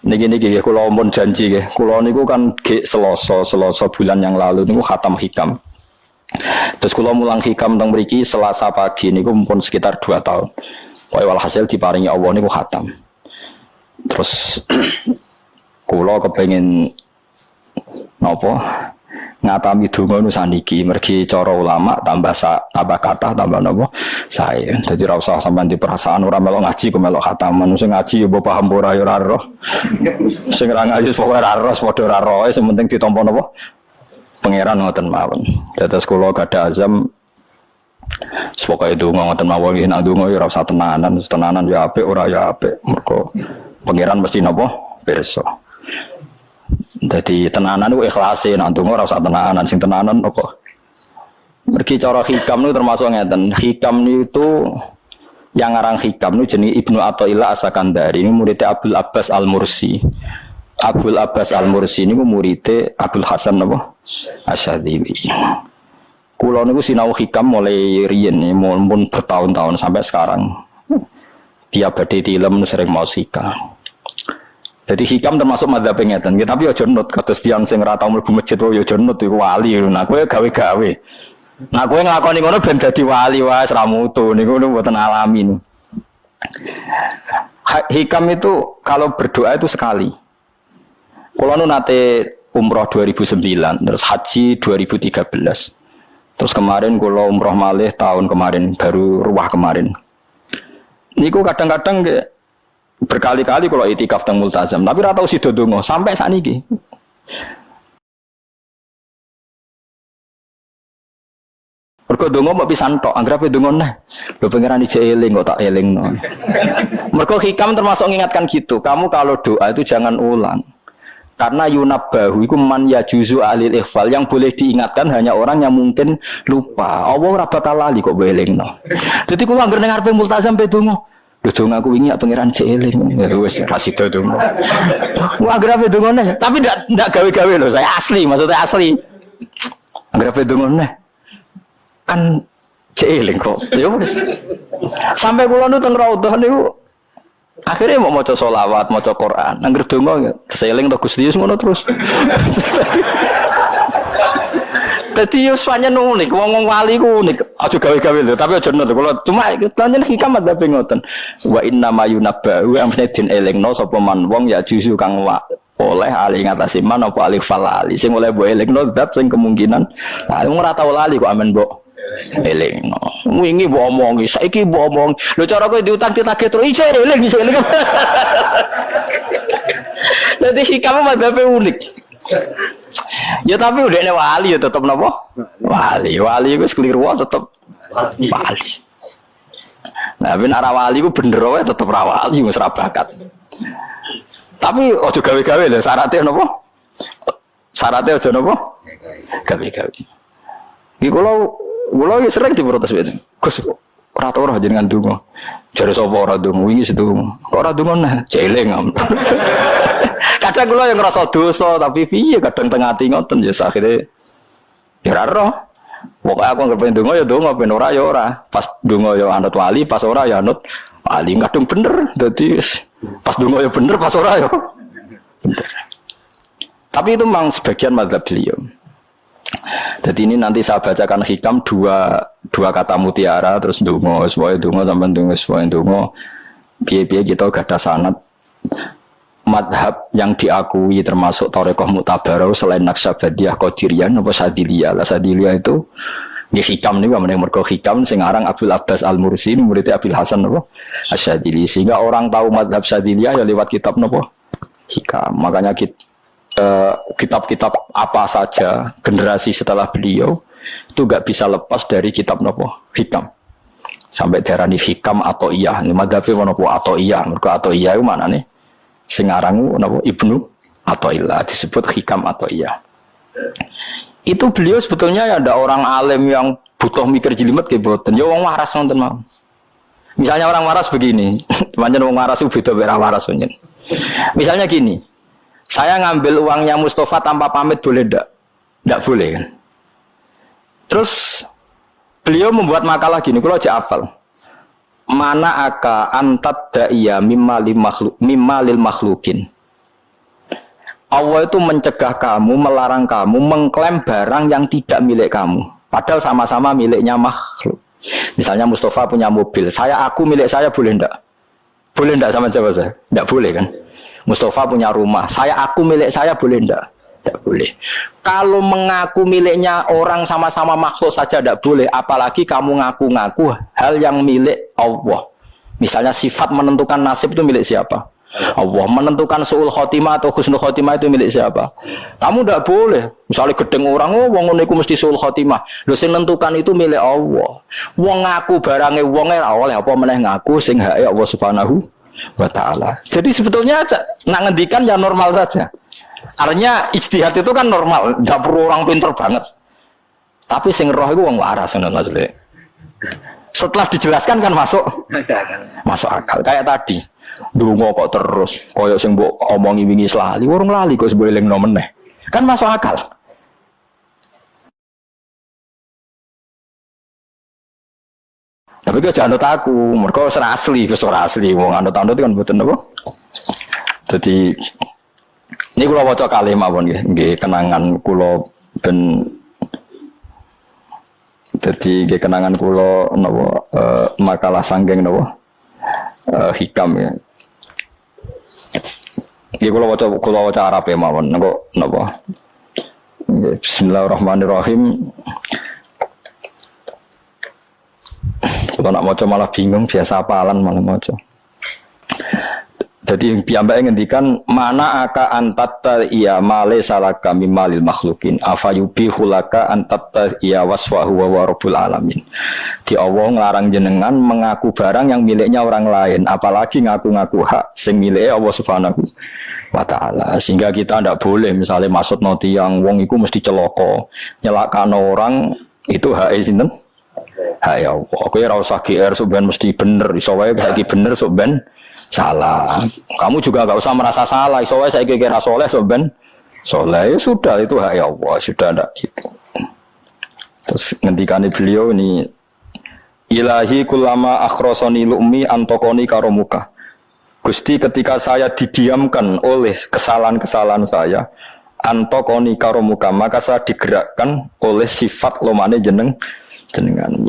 Niki kula ampun janji nggih. Kula niku kan ge Selasa bulan yang lalu niku khatam hikam. Terus kula mulang hikam teng mriki Selasa pagi niku mumpun sekitar 2 tahun. Pokoke walhasil diparingi Allah niku khatam. Terus kula kepengin napa ngatami donga nu saniki mergi cara ulama tambah kathah tambah napa sae. Dadi ora usah sampean di perasaan ora melok ngaji kok melok khataman. Sing ngaji ya mbok paham ora ya ora roh. Sing ora ngaji pokoke ora roh padha ora roh, sing penting ditampa napa pangeran ngoten mawon. Dados kula gadah azam pokoke donga ngoten mawon nggih nak donga ya ora usah tenanan ya apik ora ya apik. Mergo pangeran mesti napa pirsa. Jadi tenanan itu ikhlasi, nak tunggu rasa tenanan, sing tenanan apa? Mergi cara hikam itu termasuk ngeten. Hikam itu yang ngarang hikam itu jenis Ibnu Athaillah As-Sakandari, ini muridnya Abdul Abbas Al-Mursi. Abdul Abbas Al-Mursi ini muridnya Abdul Hasan apa? Asyadzili. Kulo niku sinau hikam mulai riyen nih, mun bertahun-tahun sampai sekarang. Tiap badhe tilem sering mau hikam. Jadi hikam termasuk madzhab ngeten. Tapi aja nut kados tiyang sing ora tau mlebu masjid yo aja nut iku wali. Nah kowe gawe-gawe. Nah kowe nglakoni ngono ben dadi wali wae ora mutu niku mboten alami. Hikam itu kalau berdoa itu sekali. Kula nu nate umroh 2009, terus haji 2013. Terus kemarin kula umroh malih tahun kemarin, baru ruwah kemarin. Niku kadang-kadang berkali-kali kalau itikaf teng multazam, tapi ora tau sida donga sampai sakniki. Mergo donga mbok pisan tok, anggere donga neh. Lho pangeran ijek eling kok tak elingno. Mergo hikam termasuk mengingatkan gitu. Kamu kalau doa itu jangan ulang. Karena yunabbahu iku man yajuzu alil ikhfal, yang boleh diingatkan hanya orang yang mungkin lupa. Allah ora bakal lali kok elingno. Dadi kula anggere ning ngarepe multazam pe donga. Lho dong aku wingi pangeran celing. Ya wis ra sida dong. Wah grafe dongone, tapi ndak gawe-gawe lho, saya asli, maksudnya asli. Grafe dongone. Kan celing kok. Ya wis. Sampai kula nu teng raudhah niku akhirnya mau maca selawat, maca Quran. Angger donga celing to Gusti Yesus ngono terus. Dadi yo pancen unik, wong wali ku unik. Aja gawe-gawe lho, tapi aja nut. Kula cuma tanya hikam ada ngoten. Wa inna ma yunabbahu amne den elingno sapa man wong ya juzu kang oleh ali ngatasi man apa alif falali. Sing oleh mbok elingno zat sing kemungkinan nah wong ora tau lali kok amen mbok elingno. Wingi mbok omongi, saiki mbok omong. Lho cara kowe diutang ditagih terus iso eling. Dadi hikam madzhabe unik. Ya tapi udah wali ya tetap napa? Wali wis keliru tetap wali. Nah, ben ara wali ku bener wae tetep ra wali wis ra bakat. Tapi aja gawe-gawe lho, syaratnya napa? Syaratnya aja napa? Gawe-gawe. Iki kula sering diprotes wene. Gus ora tau ora jenengan donga. Jare sapa ora donga wingi sedonga. Kok ora donga nah? Celeng. Kadang kula yang ngerasa dosa tapi piye kadang tengah ati ngoten ya akhire ya ora roh. Pokoke aku anggere pengen donga ya donga, ben ora ya ora. Pas donga ya anut wali, pas ora ya anut wali. Kadung bener. Dadi pas donga ya bener, pas ora ya bener. Tapi itu memang sebagian madzhab beliau. Jadi ini nanti saya bacakan hikam dua kata mutiara terus donga, supaya donga sampean donga, supaya donga. Piye-piye kita gadah sanad madhab yang diakui termasuk Thariqah Mu'tabarah selain Naqsyabandiyah, Qadiriyah, apa Sadiliyah. Lah Sadiliyah itu nggih hikam niku meneh mergo hikam sing aran Abdul Abbas Al-Mursi murid Abdul Hasan apa Asyadzili. Sehingga orang tahu madhab Sadiliyah ya lewat kitab napa hikam. Makanya kitab-kitab apa saja generasi setelah beliau itu enggak bisa lepas dari kitab napa hikam. Sampai darani hikam atau iya. Ini madhabe napa atau iya. Mergo atau iya iku maknane sing aran napa Ibnu Athaillah disebut hikam atau iya. Itu beliau sebetulnya ya ada orang alim yang butuh mikir jelimet ke boten. Ya wong waras nonton mau. Misalnya orang waras begini, pancen wong waras itu beda beda waras pancen. Misalnya gini, saya ngambil uangnya Mustafa tanpa pamit boleh ndak? Ndak boleh kan? Terus beliau membuat makalah gini, kalau aja hafal. Mana aka antat da'iyya mimma lil makhlukin. Allah itu mencegah kamu, melarang kamu mengklaim barang yang tidak milik kamu. Padahal sama-sama miliknya makhluk. Misalnya Mustafa punya mobil, aku milik saya boleh enggak? Boleh enggak sama siapa saya? Enggak boleh kan? Mustafa punya rumah, aku milik saya boleh enggak? Enggak boleh. Kalau mengaku miliknya orang sama-sama makhluk saja enggak boleh, apalagi kamu ngaku-ngaku hal yang milik Allah. Misalnya sifat menentukan nasib itu milik siapa? Allah. Menentukan su'ul khotimah atau husnul khotimah itu milik siapa? Kamu tidak boleh. Misalnya gedeng orang, wong ngono iku mesti su'ul khotimah. Lho sing nentukan itu milik Allah. Wong ngaku barange wonge ora oleh apa meneh ngaku sing hake Allah Subhanahu wa taala. Jadi sebetulnya nak ngendikan ya normal saja. Artinya ijtihad itu kan normal, enggak perlu orang pinter banget. Tapi sing roh iku wong waras ngono maksudnya. Setelah dijelaskan kan masuk akal. Kayak tadi dungo kok terus koyok sing mbok omongi wingi lali urung lali kok sebolehno meneh kan masuk akal. Tapi kok jangan anut aku mergo ora asli wong anut-anut kan mboten apa. Jadi ini kula waca kalih mawon nggih kenangan kula ben jadi kenangan kula napa makalah sanggeng napa hikam ya. Iki kula waca Arab ya mawon napa. Bismillahirrahmanirrahim. Kalau nak maca malah bingung, biasa apalan malah maca. Jadi piyambake ngendikan mana aka antatta iya male salaka mimalil makhlukin afayubi hulaka antatta iya waswahu wa rabbul alamin. Di Allah nglarang jenengan mengaku barang yang miliknya orang lain, apalagi ngaku-ngaku hak sing miliknya Allah Subhanahu wa taala. Sehingga kita ndak boleh misalnya maksud noti yang wong iku mesti celaka, nyelakano orang itu hak sinten? Hak ya Allah. Kowe ora usah GR sok ben mesti bener, iso wae saiki bener sok ben salah. Kamu juga enggak usah merasa salah, iso wae saiki kira saleh sok ben saleh. Ya sudah itu hak ya Allah, sudah ndak itu. Terus ngendikane beliau ini Ilahi kullama akhrosoni lu'mi antokoni karomuka. Gusti ketika saya didiamkan oleh kesalahan-kesalahan saya antokoni karomuka, maka saya digerakkan oleh sifat lomane jenengan.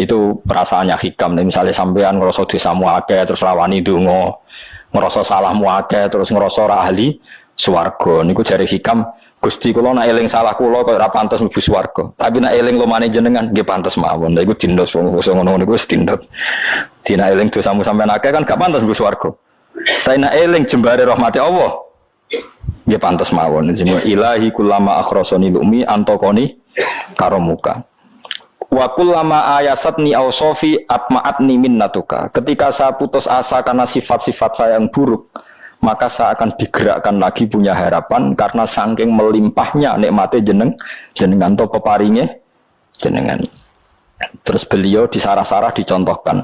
Itu perasaannya hikam. Misalnya sampean ngerasa dosamu akeh terus rawani donga, ngerasa salahmu akeh terus ngerasa ora ahli swarga. Niku jare hikam, Gusti kula nek eling salah kula kok ora pantes mlebu swarga. Tapi nek eling lomane jenengan nggih pantes mawon. Lha iku dindos wong ngono niku wis dindot. Dina eling dosamu sampean akeh kan gak pantes mlebu swarga. Tapi nek eling jembare rahmati Allah nggih pantes mawon. Ilahi kullama akhrosoni lumi antokoni karomuka. Wa kullama ayasatni ausofi atma'atni minnatuka. Ketika saya putus asa karena sifat-sifat saya yang buruk, maka saya akan digerakkan lagi punya harapan karena saking melimpahnya nikmate jenengan to peparinge jenengan. Terus beliau di sarah-sarah dicontohkan.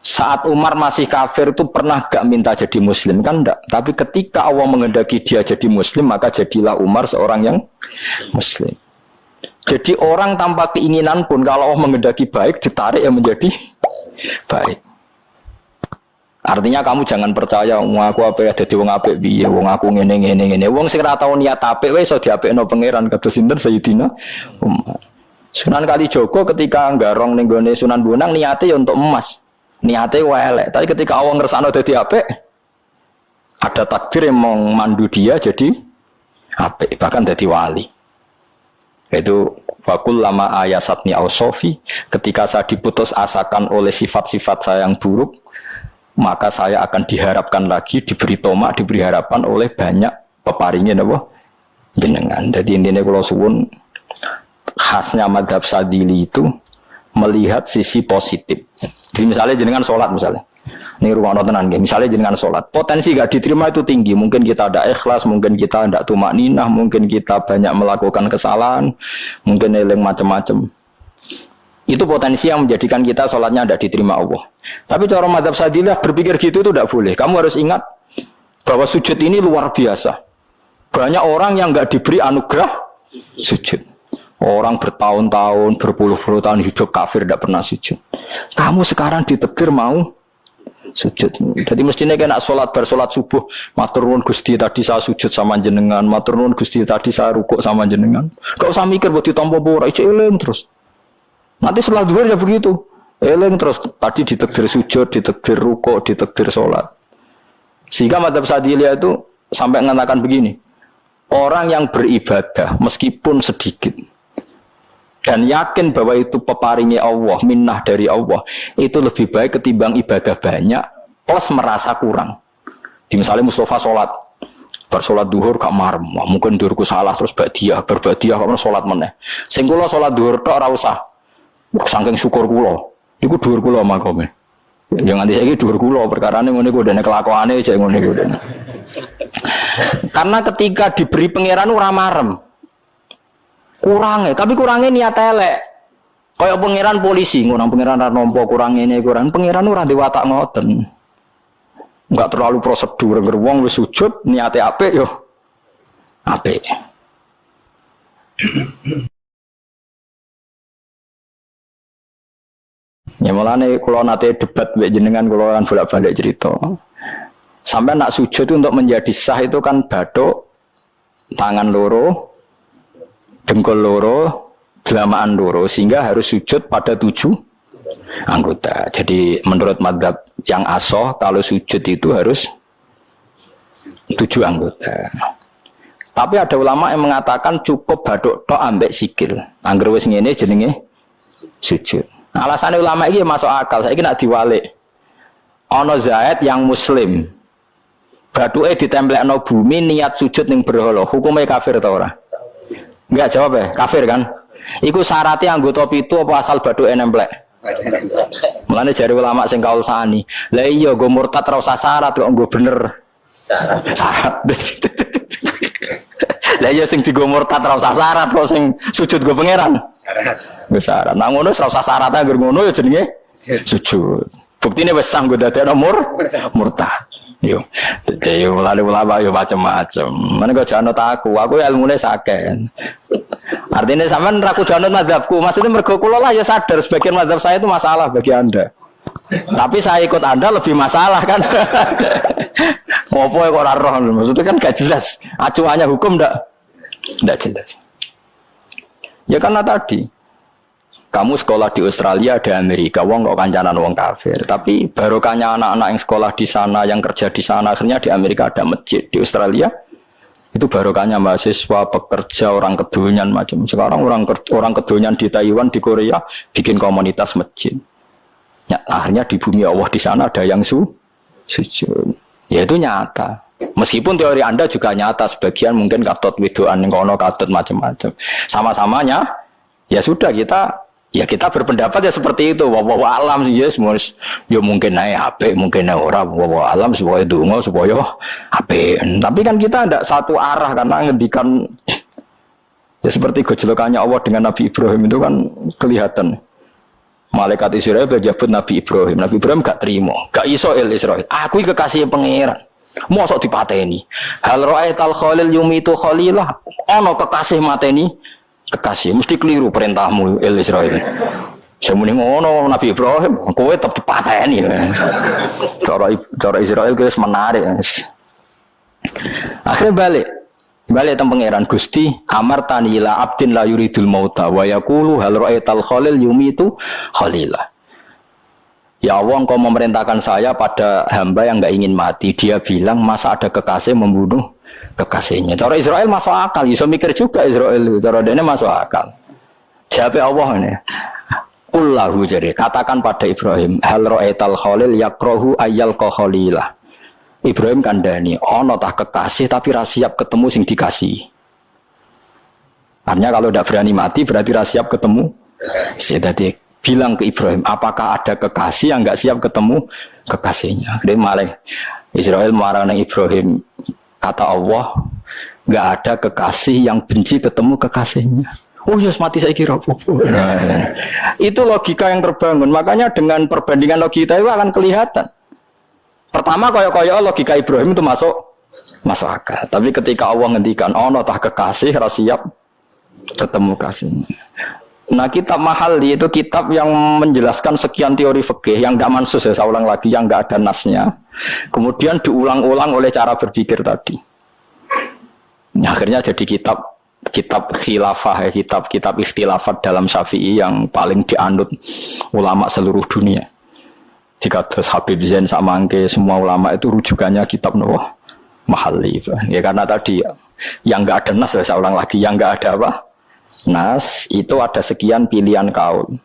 Saat Umar masih kafir itu pernah gak minta jadi muslim kan enggak, tapi ketika Allah menghendaki dia jadi muslim maka jadilah Umar seorang yang muslim. Jadi orang tanpa keinginan pun kalau Allah menghendaki baik ditarik yang menjadi baik. Artinya kamu jangan percaya wong aku apik dadi wong apik piye, wong aku ngene. Wong sing ora tau niat apik wae iso diapikno pangeran kados sinten Sayyidina Umar. Sunan Kalijaga ketika nggarong ning gone Sunan Bonang niate ya untuk emas. Niate wae elek, tapi ketika Allah ngersakno dadi apik ada takdir yang memandu dia jadi apik bahkan dadi wali. Itu wakul lama ayasatni ausofi, ketika saya diputus asakan oleh sifat-sifat saya yang buruk, maka saya akan diharapkan lagi, diberi tomak, diberi harapan oleh banyak peparingnya apa jenengan. Jadi intinya kalau suwun khasnya madhab Sadili itu melihat sisi positif. Jadi misalnya jenengan sholat misalnya, ini rumah tenan, misalnya jenengan sholat, potensi gak diterima itu tinggi. Mungkin kita ada ikhlas, mungkin kita tidak tumak ninah, mungkin kita banyak melakukan kesalahan, mungkin eling macam-macam. Itu potensi yang menjadikan kita sholatnya tidak diterima Allah. Tapi cara madhab Sadilah berpikir gitu itu tidak boleh. Kamu harus ingat bahwa sujud ini luar biasa. Banyak orang yang nggak diberi anugerah sujud. Orang bertahun-tahun, berpuluh-puluh tahun hidup kafir tidak pernah sujud. Kamu sekarang ditakdir mau Sujud. Jadi mestinya kena bersolat subuh, matur nuwun Gusti tadi saya sujud sama jenengan, matur nuwun Gusti tadi saya rukuk sama jenengan. Gak usah mikir buat ditampa ora, ijo eling terus. Nanti setelah zuhur ya begitu. Eling terus tadi ditakdir sujud, ditakdir rukuk, ditakdir sholat. Sehingga madzhab Sadziliyah itu sampai mengatakan begini. Orang yang beribadah meskipun sedikit dan yakin bahwa itu peparingnya Allah, minnah dari Allah, itu lebih baik ketimbang ibadah banyak plus merasa kurang. Di misalnya Mustafa sholat, bersolat duhur gak marem, mungkin duhurku salah terus berbadiah kok sholat meneh. Sing kula sholat duhur tok ora usah. Saking syukur kula, iku duhur kula makome. Yang nanti saiki duhur kula perkarane ngene iku dene kelakuane cek ngene iku. Karena ketika diberi pangeran ora marem. Kurang tapi kurangnya niat elek. Kayak pangeran polisi, ngono pangeran ra nampa kurang ini kurang. Pangeran ora di watak ngoten. Enggak terlalu prosedur, wong wis sujud niate apik yo apik. Ya mulane kula nate debat mbek jenengan kula kan bolak-balik cerita. Sampai nak sujud itu untuk menjadi sah itu kan bathuk tangan loro dengkul loro, delamaan loro, sehingga harus sujud pada 7 anggota. Jadi menurut madzhab yang asoh, kalau sujud itu harus 7 anggota. Tapi ada ulama yang mengatakan cukup baduk tok ambek sikil. Angger wis ngene jenenge sujud. Alasannya ulama ini masuk akal. Saiki nak diwalik. Ana Zaid yang muslim. Baduke ditemplekno bumi niat sujud ning berhala. Hukumnya kafir ta ora? Enggak jawab ya, kafir kan? Iku syaratnya anggota pitu apa asal baduke nemplek? Mulane jari ulama sing kaul sani. Lah iya go murtad ora usah syarat kok nggo bener. Syarat. Lah iya sing digo murtad ora usah syarat kok sing sujud go pangeran. Syarat. Wis syarat. Nang ngono ora usah syarat anggere ngono ya jenenge sujud. Buktine wis sang go dadekno murtad. Yo lalu ulama yo macam-macam. Mana kau jangan aku ilmunya sakit. Artinya sampean raku jangan mazhabku. Maksudnya mergo kula lah ya sadar sebagian mazhab saya itu masalah bagi Anda. Tapi saya ikut Anda lebih masalah kan. Apa kok ora roh? Maksudnya kan gak jelas. Acuannya hukum ndak jelas. Ya karena tadi kamu sekolah di Australia, di Amerika, wong kok kancanan wong kafir. Tapi barokahnya anak-anak yang sekolah di sana, yang kerja di sana, akhirnya di Amerika ada masjid. Di Australia, itu barokahnya mahasiswa, pekerja, orang kedonyan macam. Sekarang orang kedonyan di Taiwan, di Korea, bikin komunitas masjid. Ya, akhirnya di bumi Allah di sana ada yang sujud. Ya itu nyata. Meskipun teori Anda juga nyata, sebagian mungkin katut widoan, kono katut macam-macam. Sama-samanya, ya sudah kita berpendapat ya seperti itu. Wallahu alam sih yes, ya mungkin naik HP, mungkin naik orang. Wallahu alam supaya dungo supaya HP. Tapi kan kita tidak satu arah karena ngendikan ya seperti gejolokannya Allah dengan Nabi Ibrahim itu kan kelihatan. Malaikat Israel berjabut Nabi Ibrahim. Nabi Ibrahim gak terima, gak iso Israel. Aku kekasih pangeran. Mosok dipateni. Hal ra'aital khalil yumitu khalilah. Ono kekasih mateni kekasih, mesti keliru perintahmu Israel. Semuni ngono Nabi Ibrahim, kowe tetep dipateni. Cara Israel guys menarik. Akhirnya balik teng pangeran Gusti, amartani la abdin la yuridul mauta wa yaqulu hal ra'aital khalil yumitu khalilah. Ya Allah, Engkau memerintahkan saya pada hamba yang enggak ingin mati. Dia bilang, masa ada kekasih membunuh kekasihnya. Cara Israel masuk akal, bisa mikir juga Israel. Cara dia masuk akal. Jawab Allah ini. Qullahu jadi katakan pada Ibrahim, hal ra'aital khalil yakrahu ayyal khalilah. Ibrahim kandhani, ana tah kekasih tapi ra siap ketemu sing dikasih. Artinya kalau tidak berani mati berarti ra siap ketemu. Jadi bilang ke Ibrahim, apakah ada kekasih yang enggak siap ketemu kekasihnya? Dia malah Israel marah dengan Ibrahim. Kata Allah, nggak ada kekasih yang benci ketemu kekasihnya. Oh ya, mati saya kira. Itu logika yang terbangun. Makanya dengan perbandingan logika itu akan kelihatan. Pertama, koyo-koyo logika Ibrahim itu masuk akal. Tapi ketika Allah ngendikan, oh no tah kekasih, siap ketemu kasihnya. Nah, kitab Mahalli itu kitab yang menjelaskan sekian teori fikih yang tidak mansus ya, saya ulang lagi, yang nggak ada nasnya. Kemudian diulang-ulang oleh cara berpikir tadi. Nah, akhirnya jadi kitab khilafah ya, kitab ikhtilafat dalam Syafi'i yang paling dianut ulama seluruh dunia. Jika terus Habib Zain Samangke semua ulama itu rujukannya kitab Mahalli. Ya karena tadi yang nggak ada nas ya, saya ulang lagi, yang nggak ada apa? Nas itu ada sekian pilihan kaul.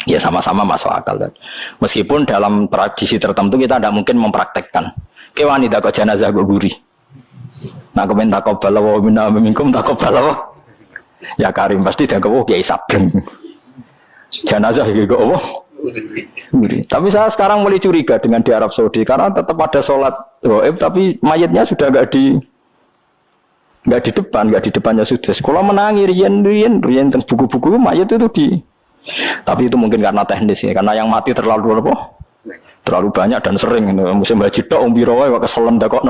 Ya sama-sama masuk akal. Meskipun dalam tradisi tertentu kita tidak mungkin mempraktekkan. Ke wanita kok jenazah kok guri. Nah kemen takobala wa minna minkum takobala. Ya Karim pasti dia kok Kiai Sabreng. Jenazah iki kok apa? Guri. Tapi saya sekarang mulai curiga dengan di Arab Saudi karena tetap ada sholat gaib tapi mayatnya sudah enggak di depannya sudah. Sekolah menangi rian buku-buku mayat itu tapi itu mungkin karena teknis ya, karena yang mati terlalu banyak dan sering. Musim haji tok umbiro wae keselen dak kok